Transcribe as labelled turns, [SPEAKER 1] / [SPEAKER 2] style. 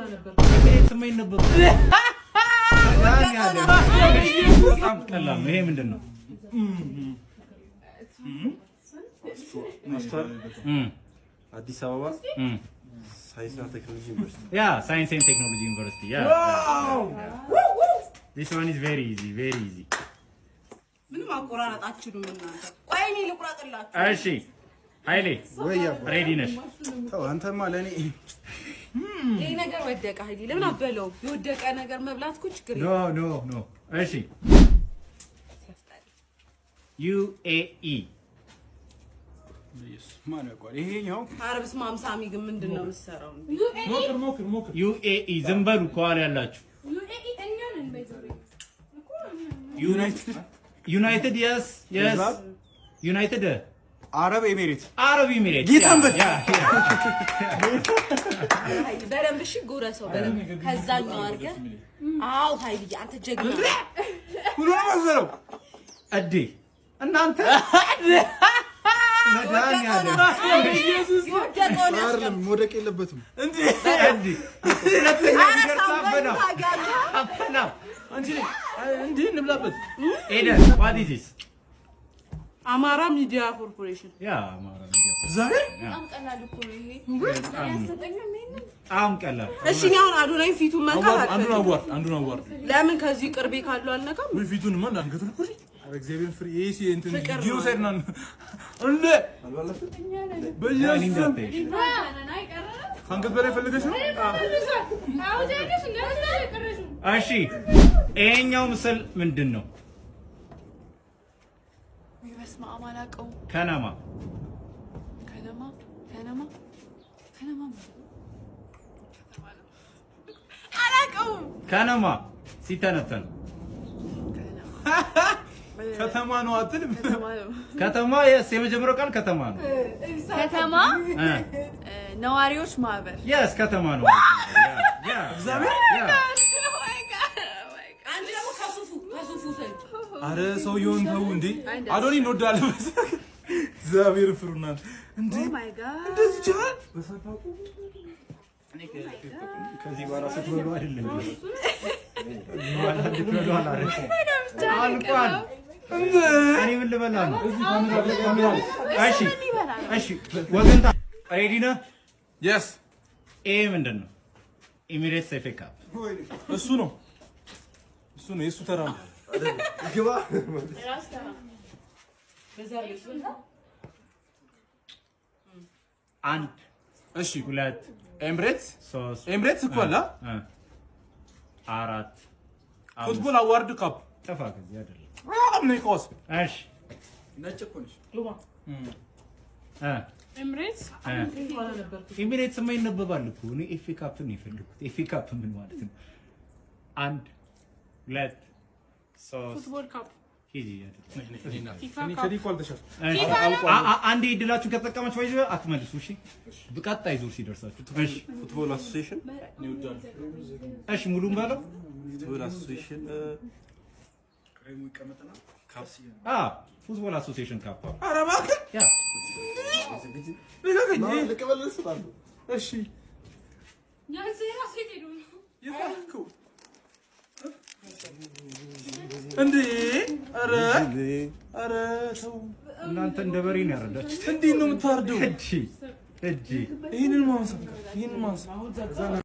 [SPEAKER 1] ኤሚሬትስ የማይነበብ በጣም ቀላል ነው። ይሄ ምንድን ነው?
[SPEAKER 2] ማስተር አዲስ አበባ ሳይንስና ቴክኖሎጂ ዩኒቨርሲቲ።
[SPEAKER 1] ያ ሳይንስ ኤንድ ቴክኖሎጂ ዩኒቨርሲቲ። ያ this one is very easy
[SPEAKER 3] ምንም አቆራረጣችሁም እናንተ። ቆይ እኔ ልቁራጥላችሁ።
[SPEAKER 1] እሺ ኃይሌ ሬዲ ነሽ?
[SPEAKER 2] ተው አንተማ ለኔ
[SPEAKER 3] ይሄ ነገር ወደቀ። ኃይሌ ለምን አበለው? የወደቀ ነገር መብላት እኮ ችግር
[SPEAKER 1] ኖ እሺ UAE
[SPEAKER 2] ማን ያውቃል? ይሄኛው
[SPEAKER 3] አረብስ ማምሳሚ ግን ምንድነው የምትሰራው?
[SPEAKER 2] ሞክር
[SPEAKER 1] UAE ዝም በሉ ከኋላ ያላችሁ ዩናይትድ yes ዩናይትድ
[SPEAKER 2] አረብ ኤሚሬት
[SPEAKER 1] ጌታንበል
[SPEAKER 3] በደንብ እሺ ጎረሰው በደንብ ከዛኛው አድርገህ አው ኃይልዬ አንተ ጀግና
[SPEAKER 2] ሁሉ ነው መሰለው
[SPEAKER 1] እዴ እናንተ መዳን ያለ
[SPEAKER 3] ኢየሱስ
[SPEAKER 2] አይደለም መውደቅ የለበትም
[SPEAKER 1] እንዴ ለተኛ ይገርታበና አፈና እንዴ እንብላበት ኤደ what is this
[SPEAKER 3] አማራ ሚዲያ ኮርፖሬሽን
[SPEAKER 1] ያ አማራ ሚዲያ
[SPEAKER 2] ዛሬ
[SPEAKER 3] ቀላል እኮ ነው ይሄ
[SPEAKER 1] ቀላል
[SPEAKER 3] እሺ ነው አዶናይ ፊቱን መንካት
[SPEAKER 2] አንዱን አዋር
[SPEAKER 3] ለምን ከዚህ ቅርቤ ካለው አልነካም
[SPEAKER 2] ወይ ፊቱን ማን አንገቱን ኩሪ እግዚአብሔር ፍሪ ኤሲ እንትን ጂኖሳይድ ነው እንዴ በየሱ አንገት በላይ ፈልገሽ ነው
[SPEAKER 1] እሺ ይሄኛው ምስል ምንድነው?
[SPEAKER 3] በስመ አብ አላውቀው
[SPEAKER 1] ከነማ
[SPEAKER 3] አላውቀው
[SPEAKER 1] ከነማ ሲተነተን
[SPEAKER 2] ከተማ ነው አትልም
[SPEAKER 1] ከተማ የመጀመሪያው ቃል ከተማ ነው
[SPEAKER 3] ከተማ ነዋሪዎች ማህበር
[SPEAKER 1] yes ከተማ ነው ያ
[SPEAKER 2] እግዚአብሔር
[SPEAKER 3] አንድ ደግሞ ከሱፉ
[SPEAKER 2] አረ ሰውየውን ተው እንዴ አዶኒ እንወዳለን እግዚአብሔር ፍሩና እንዴ
[SPEAKER 3] ኦ ማይ ጋድ
[SPEAKER 2] እንደዚህ ይችላል በሰፋቁ
[SPEAKER 1] ከዚህ በኋላ ስትበሉ አይደለም አልቋል እኔ ምን ልበላ ነው እሺ ወገንታ ሬዲ ነህ
[SPEAKER 2] yes
[SPEAKER 1] ኤ ምንድን ነው? ኤሚሬትስ ኤፍ ኤ ካፕ
[SPEAKER 2] እሱ ነው የሱ ተራ ነው ግባ
[SPEAKER 1] አንድ
[SPEAKER 2] እሺ
[SPEAKER 1] ሁለት
[SPEAKER 2] ኤምሬትስ እኮ አለ
[SPEAKER 1] አራት
[SPEAKER 2] ፉትቦል አዋርድ ካፕ
[SPEAKER 1] ጠፋ ከዚህ አይደለም
[SPEAKER 2] ምን ይቆስ
[SPEAKER 1] እሺ
[SPEAKER 2] ነጭ እኮ ነሽ
[SPEAKER 1] ኤሚሬትስ የማይነበባል እኮ እኔ ኤፍ ኤ ካፕ ነው የፈለኩት ኤፍ ኤ ካፕ ምን ማለት ነው? አንድ ሁለት ሶስት
[SPEAKER 3] ፉትቦል ካፕ
[SPEAKER 1] አንዴ እድላችሁን ከተጠቀማችሁ ወይ አትመልሱ። እሺ በቀጣይ ዙር ሲደርሳችሁ እሺ
[SPEAKER 2] ፉትቦል አሶሲዬሽን
[SPEAKER 1] እሺ ሙሉን ባለው
[SPEAKER 2] ፉትቦል አሶሲዬሽን
[SPEAKER 1] ፉትቦል አሶሲዬሽን ካፕ
[SPEAKER 2] ኧረ እባክህ
[SPEAKER 1] ያ
[SPEAKER 2] ልቀበልስ ታሉ እሺ ይፋልኩ እንዴ ኧረ ተው
[SPEAKER 1] እናንተ እንደ በሬ ነው ያረዳችሁት።
[SPEAKER 2] እንዴት ነው የምታርደው?
[SPEAKER 1] እጂ
[SPEAKER 2] ይሄንን ማንሳ